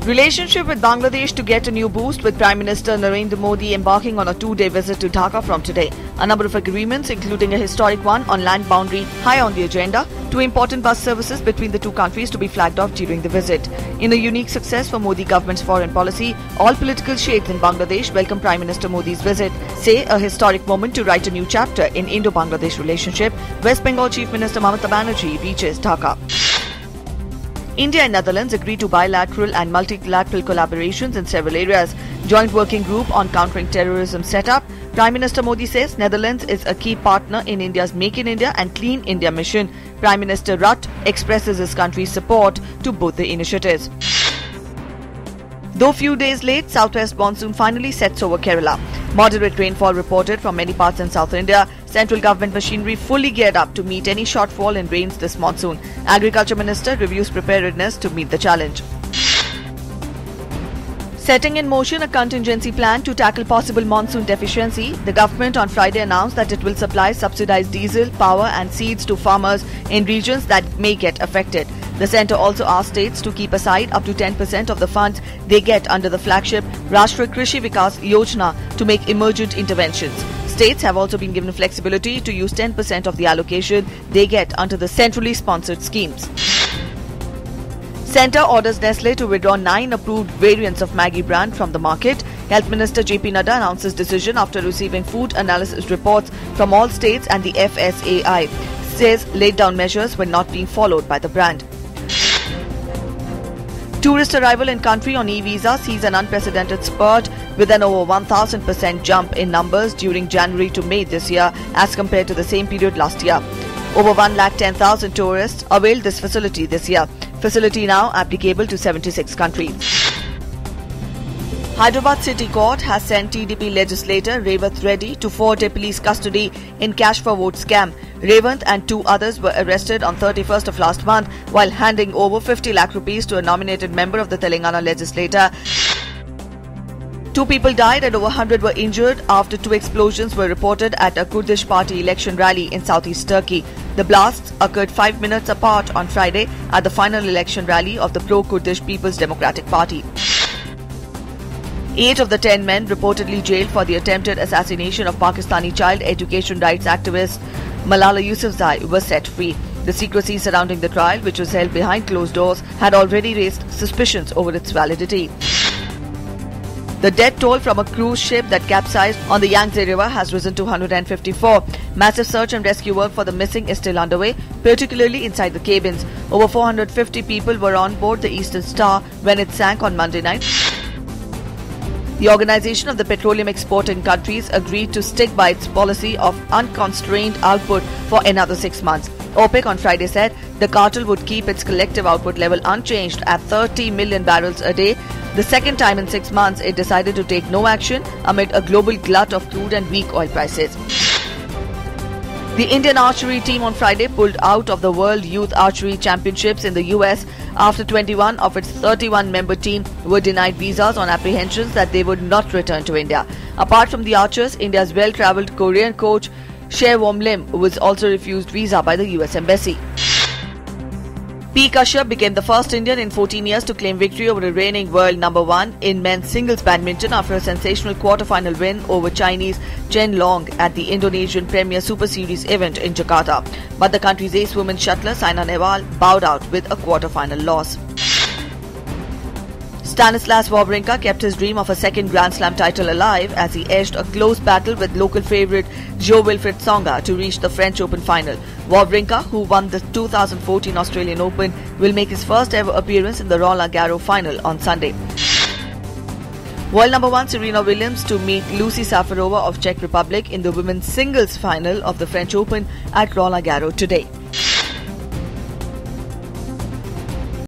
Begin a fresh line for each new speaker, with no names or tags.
Relationship with Bangladesh to get a new boost, with Prime Minister Narendra Modi embarking on a two-day visit to Dhaka from today. A number of agreements, including a historic one on land boundary, high on the agenda. Two important bus services between the two countries to be flagged off during the visit. In a unique success for Modi government's foreign policy, all political shades in Bangladesh welcome Prime Minister Modi's visit. Say a historic moment to write a new chapter in Indo-Bangladesh relationship. West Bengal Chief Minister Mamata Banerjee reaches Dhaka. India and Netherlands agree to bilateral and multilateral collaborations in several areas. Joint working group on countering terrorism set up. Prime Minister Modi says Netherlands is a key partner in India's Make in India and Clean India mission. Prime Minister Rutte expresses his country's support to both the initiatives. Though few days late, southwest monsoon finally sets over Kerala. Moderate rainfall reported from many parts in South India. Central government machinery fully geared up to meet any shortfall in rains this monsoon. Agriculture Minister reviews preparedness to meet the challenge. Setting in motion a contingency plan to tackle possible monsoon deficiency, the government on Friday announced that it will supply subsidized diesel, power and seeds to farmers in regions that may get affected. The centre also asked states to keep aside up to 10% of the funds they get under the flagship Rashtriya Krishi Vikas Yojana to make emergent interventions. States have also been given flexibility to use 10% of the allocation they get under the centrally sponsored schemes. Centre orders Nestle to withdraw 9 approved variants of Maggi brand from the market. Health Minister JP Nadda announces decision after receiving food analysis reports from all states, and the FSAI says laid down measures were not being followed by the brand. Tourist arrival in country on e-visa sees an unprecedented spurt with an over 1,000% jump in numbers during January to May this year as compared to the same period last year. Over 110,000 tourists availed this facility this year. Facility now applicable to 76 countries. Hyderabad City Court has sent TDP legislator Revanth Reddy to 4-day police custody in cash for vote scam. Revanth and 2 others were arrested on 31st of last month while handing over 50 lakh rupees to a nominated member of the Telangana legislature. 2 people died and over 100 were injured after 2 explosions were reported at a Kurdish party election rally in southeast Turkey. The blasts occurred 5 minutes apart on Friday at the final election rally of the pro-Kurdish People's Democratic Party. 8 of the 10 men reportedly jailed for the attempted assassination of Pakistani child education rights activist Malala Yousafzai were set free. The secrecy surrounding the trial, which was held behind closed doors, had already raised suspicions over its validity. The death toll from a cruise ship that capsized on the Yangtze River has risen to 154. Massive search and rescue work for the missing is still underway, particularly inside the cabins. Over 450 people were on board the Eastern Star when it sank on Monday night. The Organization of the Petroleum Exporting Countries agreed to stick by its policy of unconstrained output for another 6 months. OPEC on Friday said the cartel would keep its collective output level unchanged at 30 million barrels a day, the second time in 6 months it decided to take no action amid a global glut of crude and weak oil prices. The Indian archery team on Friday pulled out of the World Youth Archery Championships in the US after 21 of its 31-member team were denied visas on apprehensions that they would not return to India. Apart from the archers, India's well-travelled Korean coach Shea Wom Lim was also refused visa by the US Embassy. P. Kashyap became the first Indian in 14 years to claim victory over the reigning world number 1 in men's singles badminton after a sensational quarter-final win over Chinese Chen Long at the Indonesian Premier Super Series event in Jakarta. But the country's ace women's shuttler Saina Nehwal bowed out with a quarter-final loss. Stanislas Wawrinka kept his dream of a second Grand Slam title alive as he edged a close battle with local favourite Jo-Wilfried Tsonga to reach the French Open final. Wawrinka, who won the 2014 Australian Open, will make his first ever appearance in the Roland Garros final on Sunday. World number 1 Serena Williams to meet Lucy Safarova of Czech Republic in the women's singles final of the French Open at Roland Garros today.